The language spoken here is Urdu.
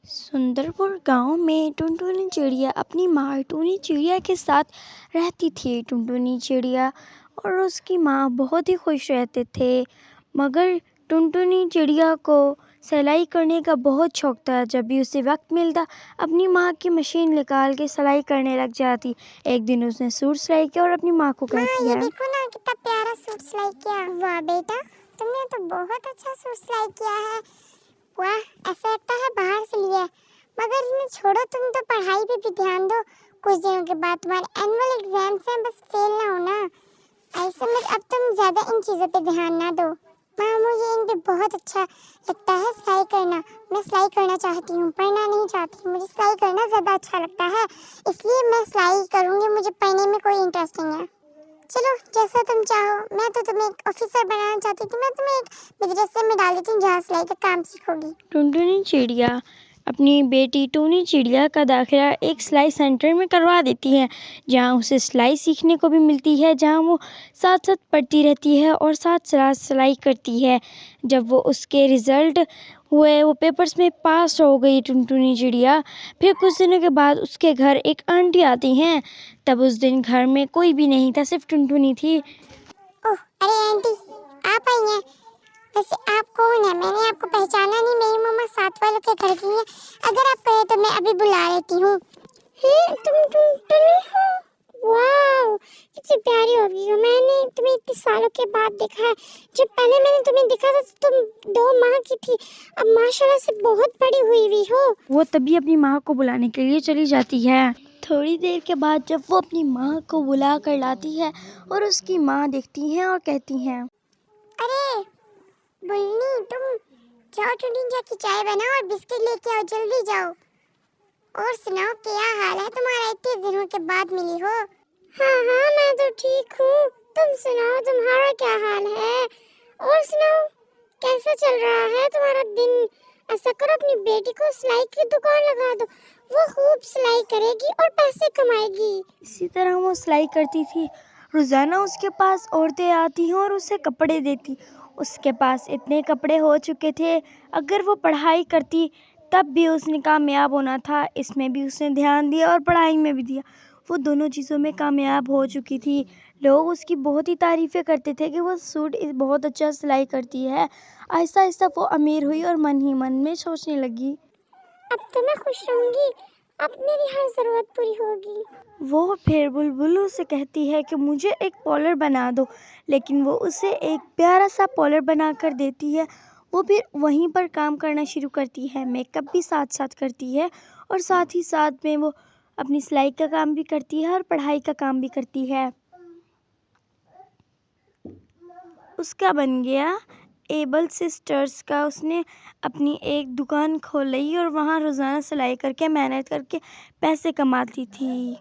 سندر پور گاؤں میں ٹنٹنی چڑیا اپنی ماں ٹونی چڑیا کے ساتھ رہتی تھی۔ ٹنٹنی چڑیا اور اس کی ماں بہت ہی خوش رہتے تھے، مگر ٹنٹنی چڑیا کو سلائی کرنے کا بہت شوق تھا۔ جب بھی اسے وقت ملتا اپنی ماں کی مشین نکال کے سلائی کرنے لگ جاتی۔ ایک دن اس نے سوٹ سلائی کیا اور اپنی ماں کو کہتی ہے، یہ دیکھو نا کتنا پیارا سوٹ سلائی کیا۔ واہ بیٹا، تم نے تو بہت اچھا سوٹ سلائی کیا ہے۔ واہ، ایسا لگتا ہے باہر سے لیا ہے۔ مگر انہیں چھوڑو، تم تو پڑھائی پہ بھی دھیان دو۔ کچھ دنوں کے بعد تمہارے اینول ایگزامس ہیں، بس فیل نہ ہونا۔ ایسے میں اب تم زیادہ ان چیزوں پہ دھیان نہ دو۔ ماں، مجھے ان پہ بہت اچھا لگتا ہے سلائی کرنا۔ میں سلائی کرنا چاہتی ہوں، پڑھنا نہیں چاہتی۔ مجھے سلائی کرنا زیادہ اچھا لگتا ہے، اس لیے میں سلائی کروں گی۔ مجھے پڑھنے میں کوئی انٹرسٹ نہیں ہے۔ چلو جیسا تم چاہو۔ میں تو تمہیں ایک آفیسر بنانا چاہتی تھی۔ میں تمہیں ایک مدرسے میں ڈال دیتی ہوں جہاں سلائی کا کام سیکھو گی۔ ٹنٹنی چڑیا اپنی بیٹی ٹونی چڑیا کا داخلہ ایک سلائی سینٹر میں کروا دیتی ہے، جہاں اسے سلائی سیکھنے کو بھی ملتی ہے، جہاں وہ ساتھ ساتھ پڑھتی رہتی ہے اور ساتھ ساتھ سلائی کرتی ہے۔ جب وہ اس کے رزلٹ ہوئے، وہ پیپرز میں پاس ہو گئی ٹنٹنی چڑیا۔ پھر کچھ دنوں کے بعد اس کے گھر ایک آنٹی آتی ہیں۔ تب اس دن گھر میں کوئی بھی نہیں تھا، صرف ٹنٹنی تھی۔ اوہ، ارے آنٹی، آپ آئی ہیں؟ ویسے آپ کون ہیں؟ میں نے آپ کو پہچانا نہیں۔ میری ماما ساتھ والوں کے گھر گئی ہیں۔ اگر آپ کہیں تو میں ابھی بلا لیتی ہوں۔ تم ٹنٹنی ہو؟ واو، کتنی پیاری ہو گئی ہو۔ میں نے تمہیں اتنے سالوں کے بعد دیکھا ہے۔ جب پہلے میں نے تمہیں دیکھا تھا تو تم 2 ماہ کی تھی، اب ماشاءاللہ سے بہت بڑی ہوئی ہو۔ وہ تبھی اپنی ماں کو بلانے کے لیے چلی جاتی ہے۔ تھوڑی دیر کے بعد جب وہ اپنی ماں کو بلا کر لاتی ہے اور اس کی ماں دیکھتی ہیں اور کہتی ہیں، ارے بلنی، تم جاؤ ٹنٹن کی چائے بناؤ اور بسکٹ لے کے آؤ، جلدی جاؤ۔ اور سناؤ، کیا حال ہے تمہارا؟ اتنے دنوں کے بعد ملی ہو۔ ہاں میں تو ٹھیک ہوں۔ تم سناؤ، تمہارا کیا حال ہے؟ اور سناؤ، کیسا چل رہا ہے تمہارا دن؟ ایسا کرو، اپنی بیٹی کو سلائی کی دکان لگا دو، وہ خوب سلائی کرے گی اور پیسے کمائے گی۔ اسی طرح وہ سلائی کرتی تھی۔ روزانہ اس کے پاس عورتیں آتی ہیں اور اسے کپڑے دیتی۔ اس کے پاس اتنے کپڑے ہو چکے تھے، اگر وہ پڑھائی کرتی تب بھی اس نے کامیاب ہونا تھا۔ اس میں بھی اس نے دھیان دیا اور پڑھائی میں بھی دیا۔ وہ دونوں چیزوں میں کامیاب ہو چکی تھی۔ لوگ اس کی بہت ہی تعریفیں کرتے تھے کہ وہ سوٹ بہت اچھا سلائی کرتی ہے۔ آہستہ آہستہ وہ امیر ہوئی اور من ہی من میں سوچنے لگی، اب تو میں خوش رہوں گی، اب میری ہر ضرورت پوری ہوگی۔ وہ پھر بلبلوں سے کہتی ہے کہ مجھے ایک پارلر بنا دو، لیکن وہ اسے ایک پیارا سا پارلر بنا کر دیتی ہے۔ وہ پھر وہیں پر کام کرنا شروع کرتی ہے، میک اپ بھی ساتھ ساتھ کرتی ہے اور ساتھ ہی ساتھ میں وہ اپنی سلائی کا کام بھی کرتی ہے اور پڑھائی کا کام بھی کرتی ہے۔ اس کا بن گیا ایبل سسٹرز کا۔ اس نے اپنی ایک دکان کھول لی اور وہاں روزانہ سلائی کر کے محنت کر کے پیسے کماتی تھی۔